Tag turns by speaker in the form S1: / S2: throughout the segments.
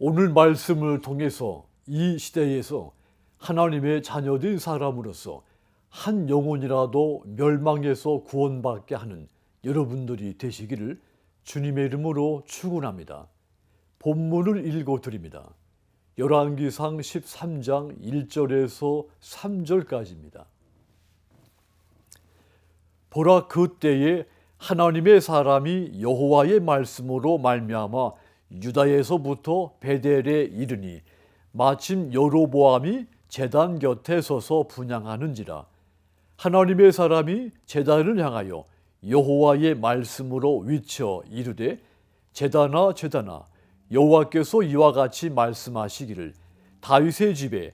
S1: 오늘 말씀을 통해서 이 시대에서 하나님의 자녀된 사람으로서 한 영혼이라도 멸망에서 구원받게 하는 여러분들이 되시기를 주님의 이름으로 축원합니다. 본문을 읽어드립니다. 열왕기상 13장 1절에서 3절까지입니다. 보라, 그때에 하나님의 사람이 여호와의 말씀으로 말미암아 유다에서부터 베델에 이르니 마침 여로보암이 제단 곁에 서서 분향하는지라. 하나님의 사람이 제단을 향하여 여호와의 말씀으로 위쳐 이르되, 제단아 제단아, 여호와께서 이와 같이 말씀하시기를 다윗의 집에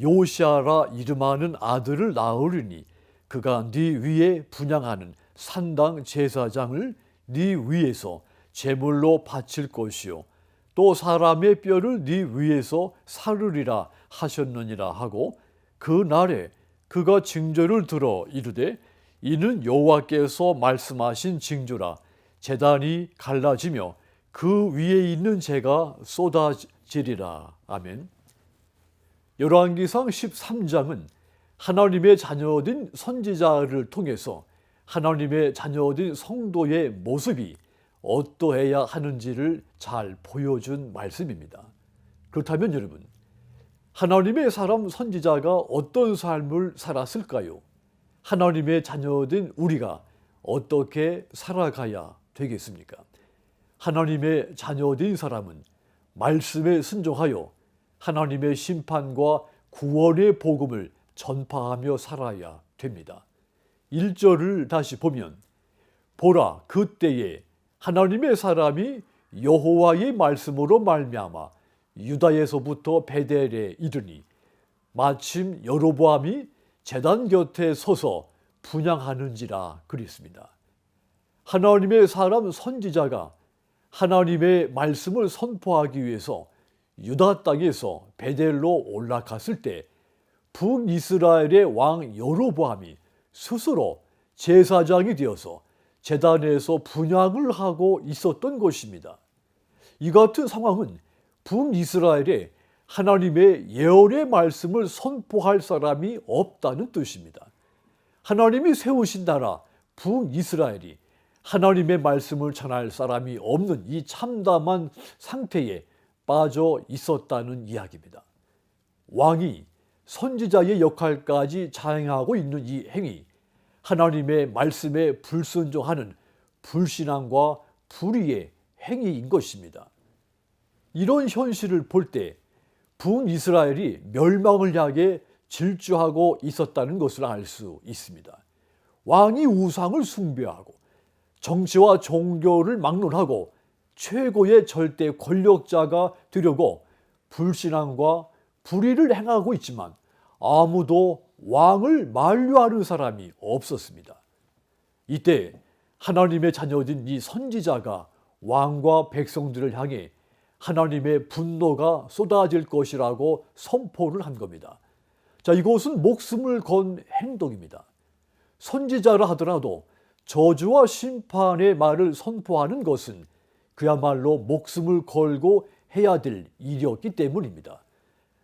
S1: 요시아라 이름하는 아들을 낳으리니 그가 네 위에 분향하는 산당 제사장을 네 위에서 제물로 바칠 것이요 또 사람의 뼈를 네 위에서 사르리라 하셨느니라 하고, 그 날에 그가 징조를 들어 이르되 이는 여호와께서 말씀하신 징조라. 제단이 갈라지며 그 위에 있는 재가 쏟아지리라. 아멘. 열왕기상 13장은 하나님의 자녀된 선지자를 통해서 하나님의 자녀된 성도의 모습이 어떠해야 하는지를 잘 보여준 말씀입니다. 그렇다면 여러분, 하나님의 사람 선지자가 어떤 삶을 살았을까요? 하나님의 자녀된 우리가 어떻게 살아가야 되겠습니까? 하나님의 자녀된 사람은 말씀에 순종하여 하나님의 심판과 구원의 복음을 전파하며 살아야 됩니다. 1절을 다시 보면, 보라, 그때에 하나님의 사람이 여호와의 말씀으로 말미암아 유다에서부터 베델에 이르니 마침 여로보암이 제단 곁에 서서 분향하는지라 그랬습니다. 하나님의 사람 선지자가 하나님의 말씀을 선포하기 위해서 유다 땅에서 베델로 올라갔을 때 북이스라엘의 왕 여로보암이 스스로 제사장이 되어서 제단에서 분향을 하고 있었던 것입니다. 이 같은 상황은 북이스라엘에 하나님의 예언의 말씀을 선포할 사람이 없다는 뜻입니다. 하나님이 세우신 나라 북이스라엘이 하나님의 말씀을 전할 사람이 없는 이 참담한 상태에 빠져 있었다는 이야기입니다. 왕이 선지자의 역할까지 자행하고 있는 이 행위, 하나님의 말씀에 불순종하는 불신앙과 불의의 행위인 것입니다. 이런 현실을 볼 때 북이스라엘이 멸망을 향해 질주하고 있었다는 것을 알 수 있습니다. 왕이 우상을 숭배하고 정치와 종교를 막론하고 최고의 절대 권력자가 되려고 불신앙과 불의를 행하고 있지만 아무도 왕을 만류하는 사람이 없었습니다. 이때 하나님의 자녀진 이 선지자가 왕과 백성들을 향해 하나님의 분노가 쏟아질 것이라고 선포를 한 겁니다. 자, 이것은 목숨을 건 행동입니다. 선지자라 하더라도 저주와 심판의 말을 선포하는 것은 그야말로 목숨을 걸고 해야 될 일이었기 때문입니다.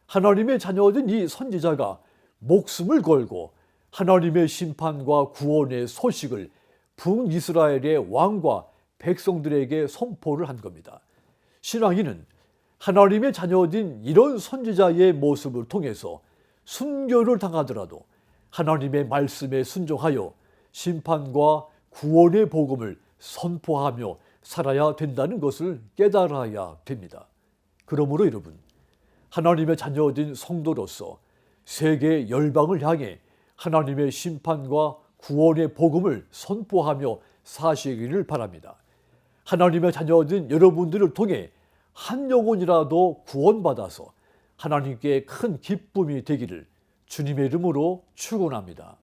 S1: 하나님의 자녀된 이 선지자가 목숨을 걸고 하나님의 심판과 구원의 소식을 북이스라엘의 왕과 백성들에게 선포를 한 겁니다. 신앙인은 하나님의 자녀된 이런 선지자의 모습을 통해서 순교를 당하더라도 하나님의 말씀에 순종하여 심판과 구원의 복음을 선포하며 살아야 된다는 것을 깨달아야 됩니다. 그러므로 여러분, 하나님의 자녀된 성도로서 세계 열방을 향해 하나님의 심판과 구원의 복음을 선포하며 사시기를 바랍니다. 하나님의 자녀된 여러분들을 통해 한 영혼이라도 구원받아서 하나님께 큰 기쁨이 되기를 주님의 이름으로 축원합니다.